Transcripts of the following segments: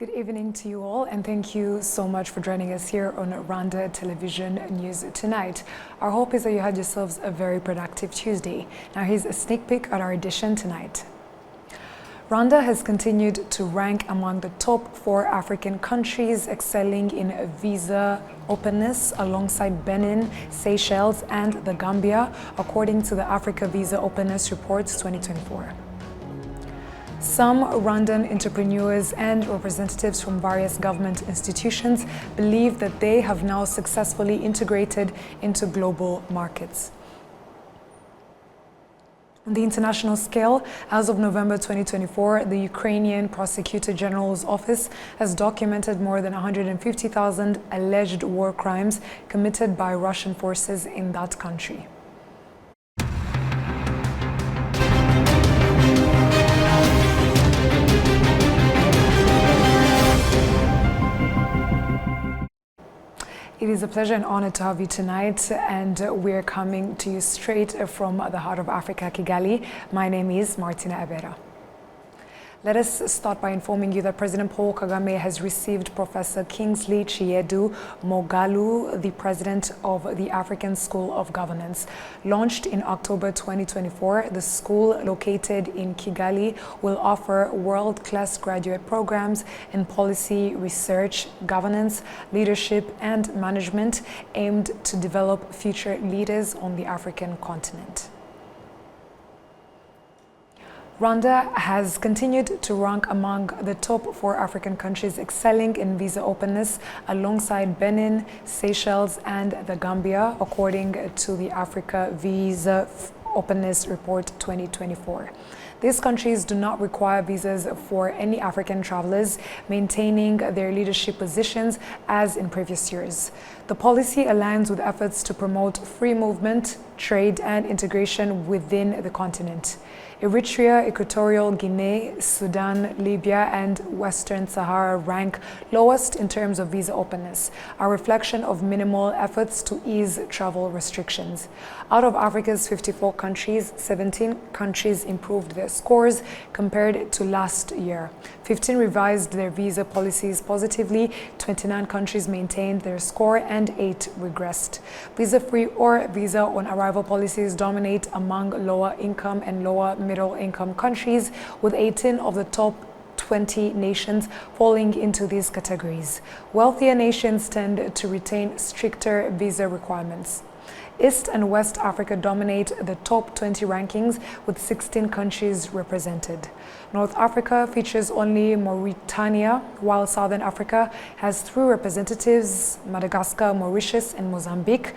Good evening to you all, and thank you so much for joining us here on Rwanda Television News tonight. Our hope is that you had yourselves a very productive Tuesday. Now here's a sneak peek at our edition tonight. Rwanda has continued to rank among the top 4 African countries excelling in visa openness alongside Benin, Seychelles and the Gambia, according to the Africa Visa Openness Report 2024. Some Rwandan entrepreneurs and representatives from various government institutions believe that they have now successfully integrated into global markets. On the international scale, as of November 2024, the Ukrainian Prosecutor General's office has documented more than 150,000 alleged war crimes committed by Russian forces in that country. It is a pleasure and honor to have you tonight, and we're coming to you straight from the heart of Africa, Kigali. My name is Martina Abera. Let us start by informing you that President Paul Kagame has received Professor Kingsley Chiedu Mogalu, the president of the African School of Governance. Launched in October 2024, the school located in Kigali will offer world-class graduate programs in policy, research, governance, leadership, and management aimed to develop future leaders on the African continent. Rwanda has continued to rank among the top 4 African countries excelling in visa openness alongside Benin, Seychelles and the Gambia, according to the Africa Visa Openness Report 2024. These countries do not require visas for any African travelers, maintaining their leadership positions as in previous years. The policy aligns with efforts to promote free movement, trade and integration within the continent. Eritrea, Equatorial Guinea, Sudan, Libya and Western Sahara rank lowest in terms of visa openness, a reflection of minimal efforts to ease travel restrictions. Out of Africa's 54 countries, 17 countries improved their scores compared to last year. 15 revised their visa policies positively, 29 countries maintained their score and 8 regressed. Visa-free or visa-on-arrival policies dominate among lower income and lower middle income countries, with 18 of the top 20 nations falling into these categories. Wealthier nations tend to retain stricter visa requirements. East and West Africa dominate the top 20 rankings, with 16 countries represented. North Africa features only Mauritania, while Southern Africa has 3 representatives: Madagascar, Mauritius and Mozambique.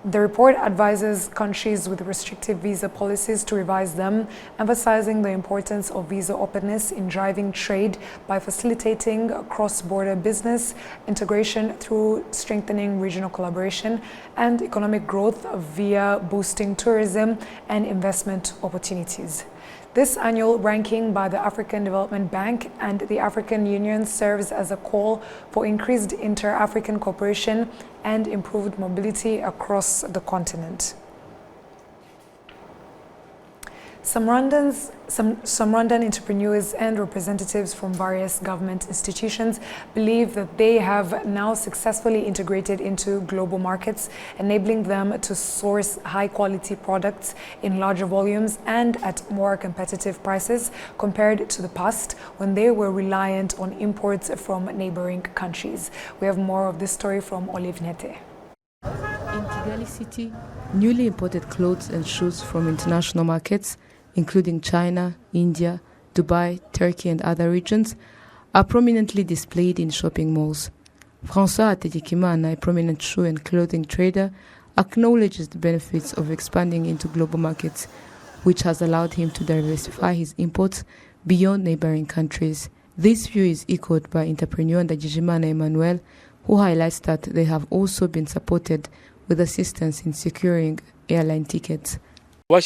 The report advises countries with restrictive visa policies to revise them, emphasizing the importance of visa openness in driving trade by facilitating cross-border business integration through strengthening regional collaboration and economic growth via boosting tourism and investment opportunities. This annual ranking by the African Development Bank and the African Union serves as a call for increased inter-African cooperation and improved mobility across the continent. Some Rwandan entrepreneurs and representatives from various government institutions believe that they have now successfully integrated into global markets, enabling them to source high-quality products in larger volumes and at more competitive prices compared to the past, when they were reliant on imports from neighboring countries. We have more of this story from Olive Nete. In Kigali City, newly imported clothes and shoes from international markets, including China, India, Dubai, Turkey and other regions, are prominently displayed in shopping malls. François Ategekimana, a prominent shoe and clothing trader, acknowledges the benefits of expanding into global markets, which has allowed him to diversify his imports beyond neighboring countries. This view is echoed by entrepreneur Ndagijimana Emmanuel, who highlights that they have also been supported with assistance in securing airline tickets. The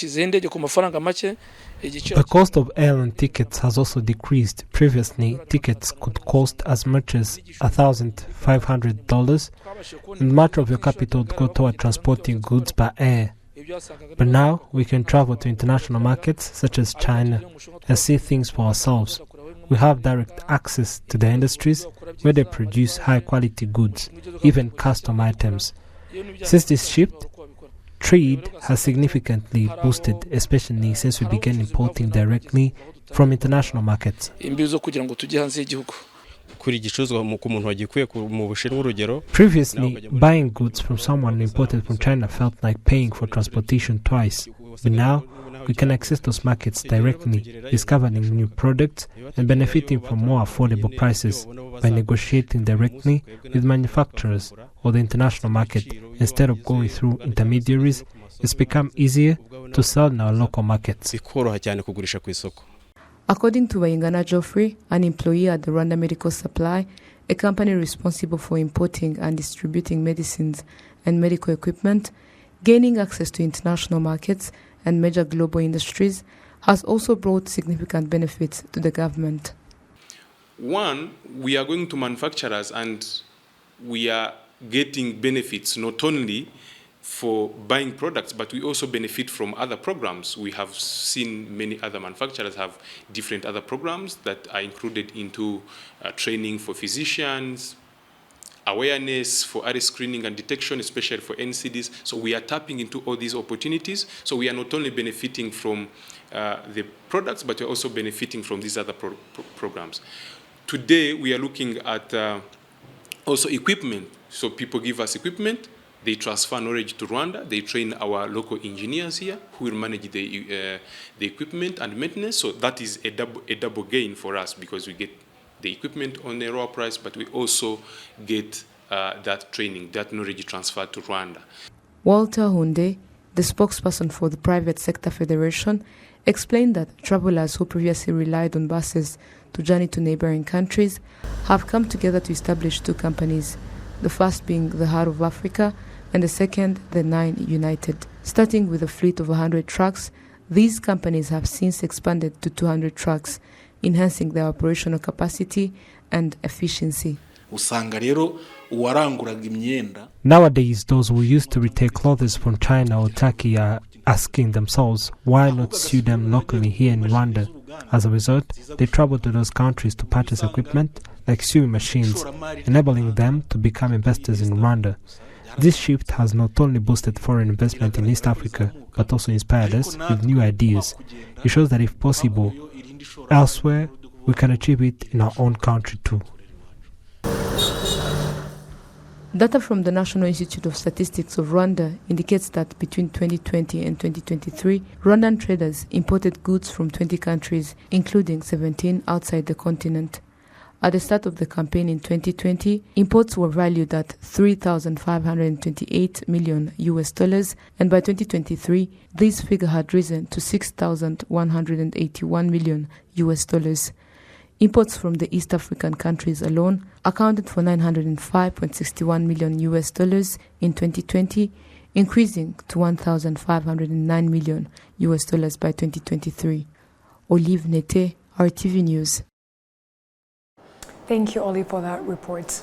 cost of airline tickets has also decreased. Previously, tickets could cost as much as $1,500, and much of your capital would go toward transporting goods by air. But now, we can travel to international markets such as China and see things for ourselves. we have direct access to the industries where they produce high-quality goods, even custom items. Since this shift, trade has significantly boosted, especially since we began importing directly from international markets. Previously, buying goods from someone imported from China felt like paying for transportation twice, but now we can access those markets directly, discovering new products and benefiting from more affordable prices by negotiating directly with manufacturers or the international market instead of going through intermediaries. It's become easier to sell in our local markets. According to Bayingana Geoffrey, an employee at the Rwanda Medical Supply, a company responsible for importing and distributing medicines and medical equipment, gaining access to international markets and major global industries has also brought significant benefits to the government. One, we are going to manufacturers and we are getting benefits not only for buying products, but we also benefit from other programs. We have seen many other manufacturers have different other programs that are included into training for physicians, awareness for early screening and detection, especially for NCDs. So we are tapping into all these opportunities. So we are not only benefiting from the products, but we're also benefiting from these other programs. Today, we are looking at also equipment. So people give us equipment. They transfer knowledge to Rwanda. They train our local engineers here who will manage the equipment and maintenance. So that is a double gain for us because we get the equipment on a lower price, but we also get that training, that knowledge transferred to Rwanda. Walter Hunde, the spokesperson for the Private Sector Federation, explained that travelers who previously relied on buses to journey to neighboring countries have come together to establish two companies, the first being the Heart of Africa and the second, the Nine United. Starting with a fleet of 100 trucks, these companies have since expanded to 200 trucks, enhancing their operational capacity and efficiency. Nowadays, those who used to retail clothes from China or Turkey are asking themselves why not sew them locally here in Rwanda. As a result, they travel to those countries to purchase equipment like sewing machines, enabling them to become investors in Rwanda. This shift has not only boosted foreign investment in East Africa, but also inspired us with new ideas. It shows that if possible, elsewhere, we can achieve it in our own country too. Data from the National Institute of Statistics of Rwanda indicates that between 2020 and 2023, Rwandan traders imported goods from 20 countries, including 17 outside the continent. At the start of the campaign in 2020, imports were valued at $3,528 million, and by 2023, this figure had risen to $6,181 million. Imports from the East African countries alone accounted for $905.61 million in 2020, increasing to $1,509 million by 2023. Olive Nete, RTV News. Thank you, Oli, for that report.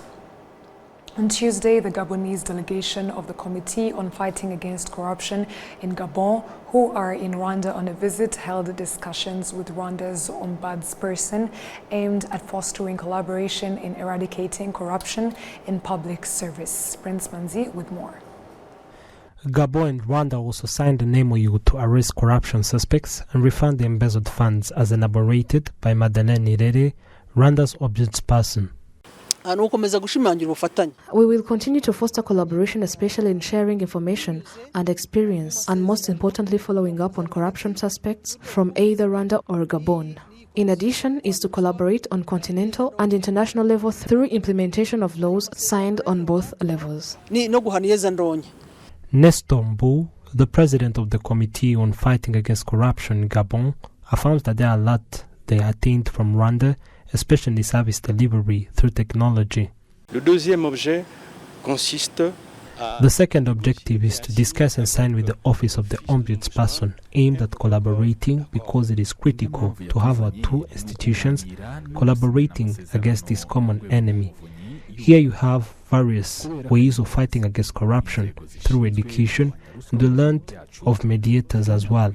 On Tuesday, the Gabonese delegation of the Committee on Fighting Against Corruption in Gabon, who are in Rwanda on a visit, held discussions with Rwanda's ombudsperson aimed at fostering collaboration in eradicating corruption in public service. Prince Manzi with more. Gabon and Rwanda also signed an MOU to arrest corruption suspects and refund the embezzled funds as elaborated by Madeleine Nirere, Rwanda's ombudsperson. We will continue to foster collaboration, especially in sharing information and experience, and most importantly, following up on corruption suspects from either Rwanda or Gabon. In addition, is to collaborate on continental and international level through implementation of laws signed on both levels. Nestor Mbu, the president of the Committee on Fighting Against Corruption in Gabon, affirms that there are a lot they attained from Rwanda, especially service delivery through technology. The second objective is to discuss and sign with the Office of the Ombudsperson, aimed at collaborating because it is critical to have our two institutions collaborating against this common enemy. Here you have various ways of fighting against corruption through education, and we learned of mediators as well.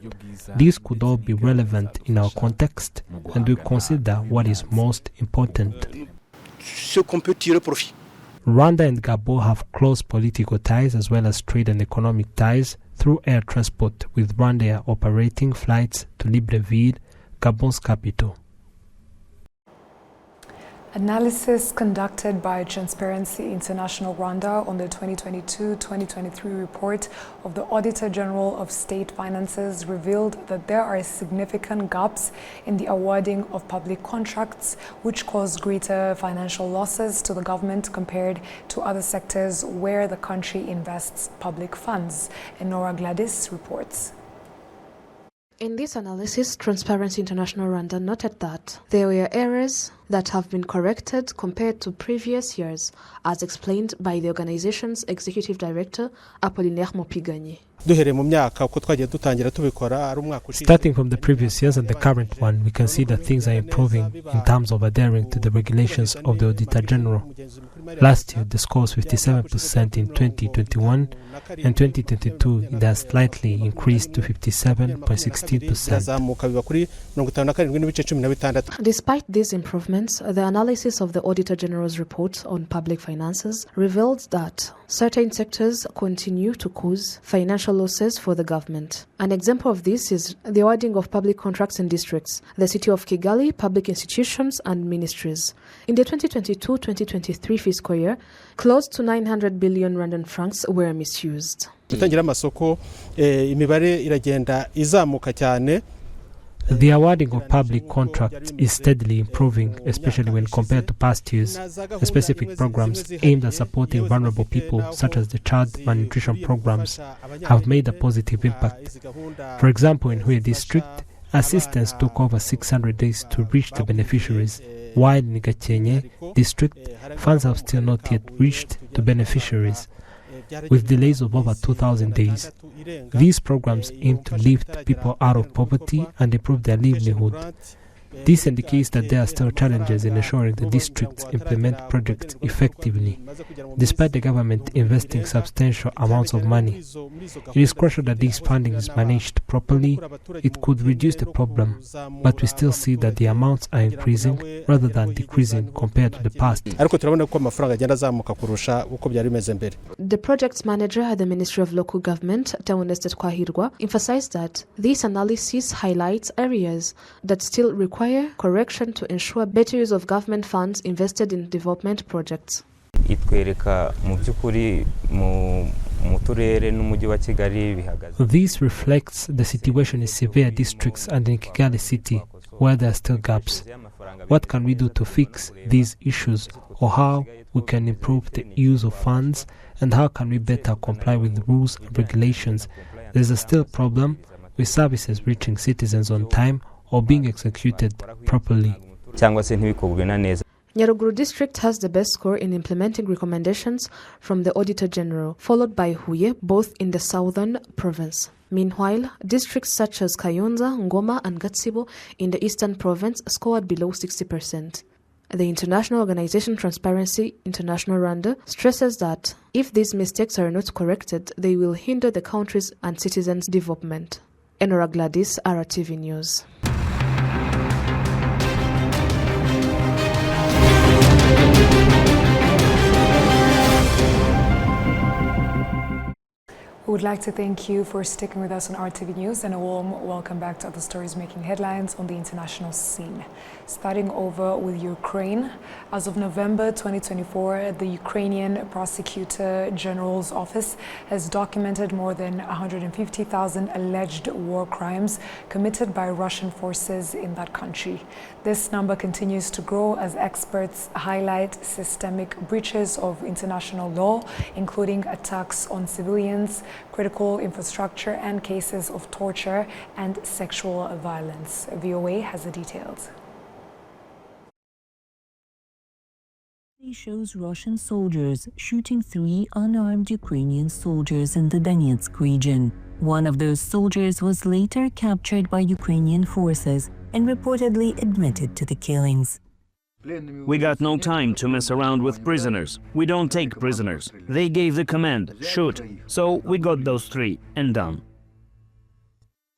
These could all be relevant in our context, and we consider what is most important. Rwanda and Gabon have close political ties as well as trade and economic ties through air transport, with Rwanda operating flights to Libreville, Gabon's capital. Analysis conducted by Transparency International Rwanda on the 2022-2023 report of the Auditor General of State Finances revealed that there are significant gaps in the awarding of public contracts, which cause greater financial losses to the government compared to other sectors where the country invests public funds. Enora Gladys reports. In this analysis, Transparency International Rwanda noted that there were errors that have been corrected compared to previous years, as explained by the organization's executive director, Apollinaire Mopiganyi. Starting from the previous years and the current one, we can see that things are improving in terms of adhering to the regulations of the Auditor General. Last year, the score was 57% in 2021, and 2022 it has slightly increased to 57.16%. Despite these improvements, the analysis of the Auditor General's report on public finances revealed that certain sectors continue to cause financial losses for the government. An example of this is the awarding of public contracts in districts, the city of Kigali, public institutions and ministries. In the 2022-2023 fiscal year, close to 900 billion Rwandan francs were misused. The awarding of public contracts is steadily improving, especially when compared to past years. The specific programs aimed at supporting vulnerable people, such as the child malnutrition programs, have made a positive impact. For example, in Huye district, assistance took over 600 days to reach the beneficiaries, while in Gakenke district, funds have still not yet reached the beneficiaries, with delays of over 2,000 days. These programs aim to lift people out of poverty and improve their livelihood. This indicates that there are still challenges in ensuring the districts implement projects effectively. Despite the government investing substantial amounts of money, it is crucial that this funding is managed properly. It could reduce the problem, but we still see that the amounts are increasing rather than decreasing compared to the past. The project's manager at the Ministry of Local Government, Theoneste Twahirwa, emphasized that this analysis highlights areas that still require correction to ensure better use of government funds invested in development projects. This reflects the situation in severe districts and in Kigali city, where there are still gaps. What can we do to fix these issues, or how we can improve the use of funds, and how can we better comply with the rules and regulations? There is a still problem with services reaching citizens on time or being executed properly. Nyaruguru district has the best score in implementing recommendations from the Auditor General, followed by Huye, both in the southern province. Meanwhile, districts such as Kayonza, Ngoma and Gatsibo in the eastern province scored below 60%. The international organization Transparency International Rwanda stresses that if these mistakes are not corrected, they will hinder the country's and citizens' development. Enora Gladys, RwandaTV News. We would like to thank you for sticking with us on RwandaTV News, and a warm welcome back to other stories making headlines on the international scene. Starting over with Ukraine, as of November 2024, the Ukrainian Prosecutor General's office has documented more than 150,000 alleged war crimes committed by Russian forces in that country. This number continues to grow as experts highlight systemic breaches of international law, including attacks on civilians, critical infrastructure, and cases of torture and sexual violence. VOA has the details. It shows Russian soldiers shooting 3 unarmed Ukrainian soldiers in the Donetsk region. One of those soldiers was later captured by Ukrainian forces and reportedly admitted to the killings. We got no time to mess around with prisoners. We don't take prisoners. They gave the command, shoot. So we got those 3 and done.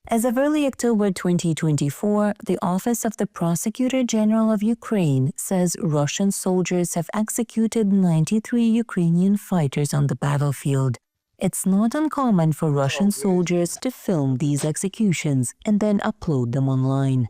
As of early October 2024, the Office of the Prosecutor General of Ukraine says Russian soldiers have executed 93 Ukrainian fighters on the battlefield. It's not uncommon for Russian soldiers to film these executions and then upload them online.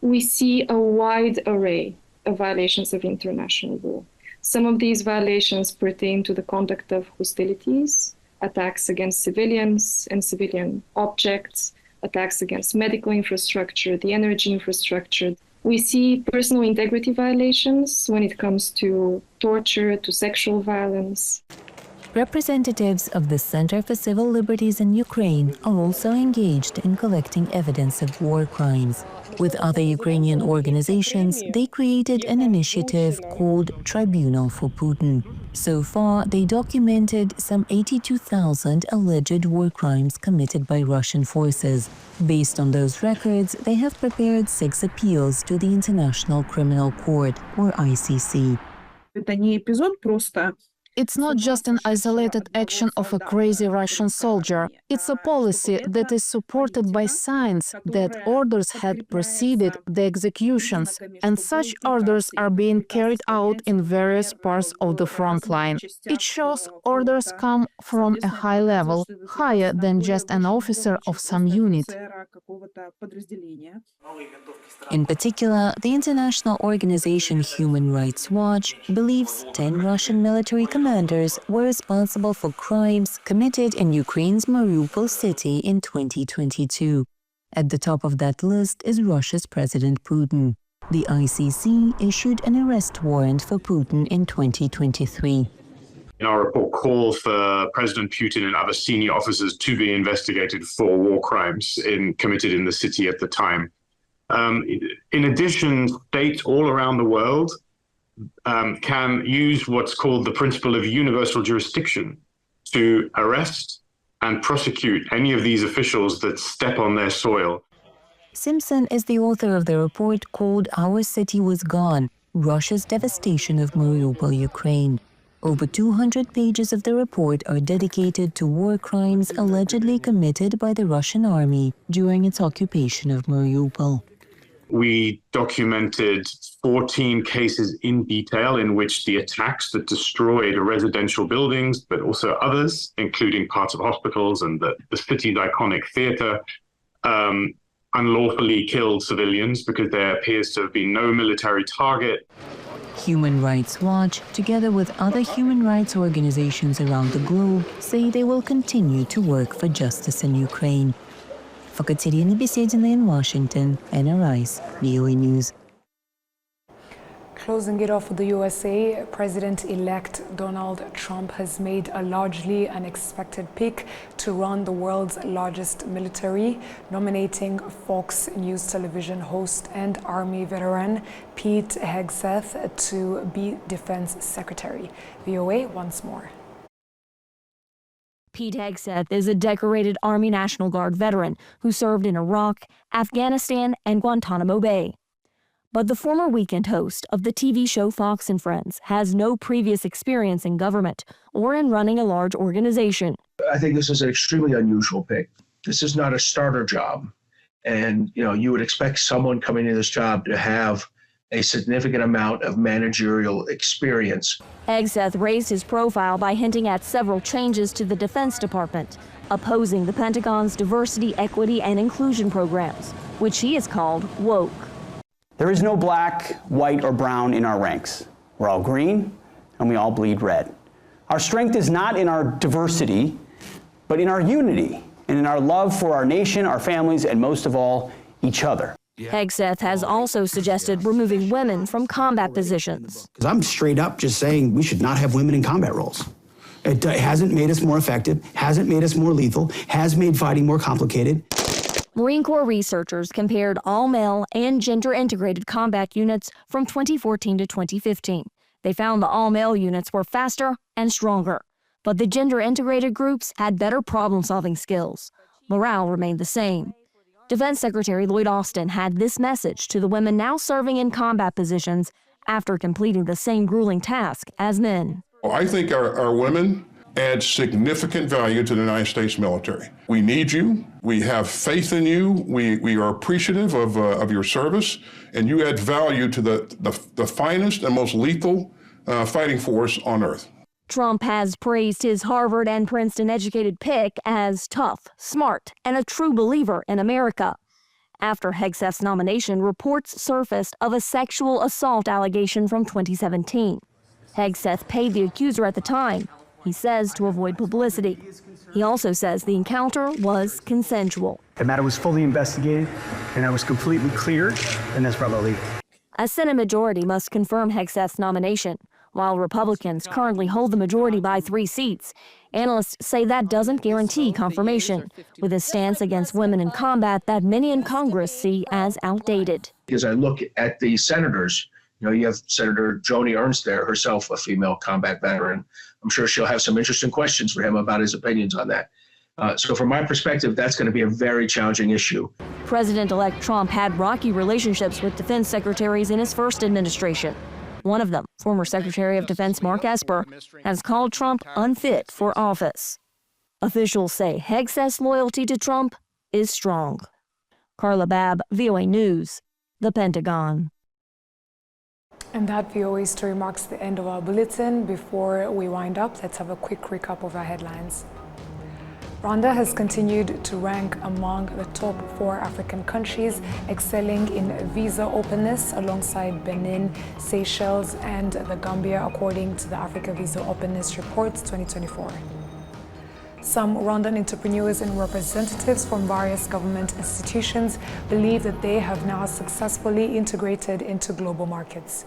We see a wide array of violations of international law. Some of these violations pertain to the conduct of hostilities, attacks against civilians and civilian objects, attacks against medical infrastructure, the energy infrastructure. We see personal integrity violations when it comes to torture, to sexual violence. Representatives of the Center for Civil Liberties in Ukraine are also engaged in collecting evidence of war crimes. With other Ukrainian organizations, they created an initiative called Tribunal for Putin. So far, they documented some 82,000 alleged war crimes committed by Russian forces. Based on those records, they have prepared 6 appeals to the International Criminal Court, or ICC. It's not just an isolated action of a crazy Russian soldier. It's a policy that is supported by science that orders had preceded the executions, and such orders are being carried out in various parts of the front line. It shows orders come from a high level, higher than just an officer of some unit. In particular, the international organization Human Rights Watch believes 10 Russian military commanders were responsible for crimes committed in Ukraine's Mariupol city in 2022. At the top of that list is Russia's President Putin. The ICC issued an arrest warrant for Putin in 2023. Our report calls for President Putin and other senior officers to be investigated for war crimes committed in the city at the time. In addition, states all around the world can use what's called the principle of universal jurisdiction to arrest and prosecute any of these officials that step on their soil. Simpson is the author of the report called Our City Was Gone, Russia's Devastation of Mariupol, Ukraine. Over 200 pages of the report are dedicated to war crimes allegedly committed by the Russian army during its occupation of Mariupol. We documented 14 cases in detail in which the attacks that destroyed residential buildings, but also others, including parts of hospitals and the city's iconic theater, unlawfully killed civilians because there appears to have been no military target. Human Rights Watch, together with other human rights organizations around the globe, say they will continue to work for justice in Ukraine. For Katerina Besedina in Washington, Anna Rice, VOA News. Closing it off with the USA, President-elect Donald Trump has made a largely unexpected pick to run the world's largest military, nominating Fox News television host and Army veteran Pete Hegseth to be Defense Secretary. VOA once more. Pete Hegseth is a decorated Army National Guard veteran who served in Iraq, Afghanistan, and Guantanamo Bay. But the former weekend host of the TV show Fox and Friends has no previous experience in government or in running a large organization. I think this is an extremely unusual pick. This is not a starter job. And, you would expect someone coming into this job to have a significant amount of managerial experience. Hegseth raised his profile by hinting at several changes to the Defense Department, opposing the Pentagon's diversity, equity, and inclusion programs, which he has called woke. There is no black, white, or brown in our ranks. We're all green, and we all bleed red. Our strength is not in our diversity, but in our unity, and in our love for our nation, our families, and most of all, each other. Hegseth has also suggested removing women from combat positions. Because I'm straight up just saying we should not have women in combat roles. It hasn't made us more effective, hasn't made us more lethal, has made fighting more complicated. Marine Corps researchers compared all-male and gender-integrated combat units from 2014 to 2015. They found the all-male units were faster and stronger, but the gender-integrated groups had better problem-solving skills. Morale remained the same. Defense Secretary Lloyd Austin had this message to the women now serving in combat positions after completing the same grueling task as men. I think our women add significant value to the United States military. We need you. We have faith in you. We are appreciative of your service, and you add value to the finest and most lethal fighting force on earth. Trump has praised his Harvard and Princeton-educated pick as tough, smart, and a true believer in America. After Hegseth's nomination, reports surfaced of a sexual assault allegation from 2017. Hegseth paid the accuser at the time, he says, to avoid publicity. He also says the encounter was consensual. The matter was fully investigated, and I was completely cleared, and that's probably. A Senate majority must confirm Hegseth's nomination. While Republicans currently hold the majority by 3 seats, analysts say that doesn't guarantee confirmation, with a stance against women in combat that many in Congress see as outdated. As I look at the senators, you have Senator Joni Ernst there, herself a female combat veteran. I'm sure she'll have some interesting questions for him about his opinions on that. So from my perspective, that's going to be a very challenging issue. President-elect Trump had rocky relationships with defense secretaries in his first administration. One of them, former Secretary of Defense Mark Esper, has called Trump unfit for office. Officials say Hegseth's loyalty to Trump is strong. Carla Babb, VOA News, The Pentagon. And that VOA story marks the end of our bulletin. Before we wind up, let's have a quick recap of our headlines. Rwanda has continued to rank among the top 4 African countries, excelling in visa openness alongside Benin, Seychelles, and the Gambia, according to the Africa Visa Openness Report 2024. Some Rwandan entrepreneurs and representatives from various government institutions believe that they have now successfully integrated into global markets.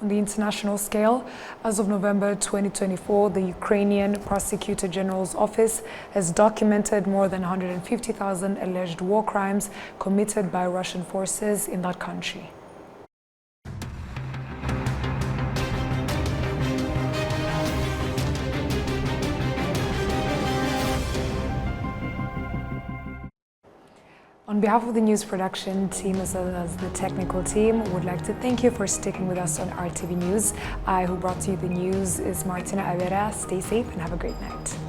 On the international scale, as of November 2024, the Ukrainian Prosecutor General's office has documented more than 150,000 alleged war crimes committed by Russian forces in that country. On behalf of the news production team as well as the technical team, we would like to thank you for sticking with us on RTV News. Who brought you the news is Martina Avera. Stay safe and have a great night.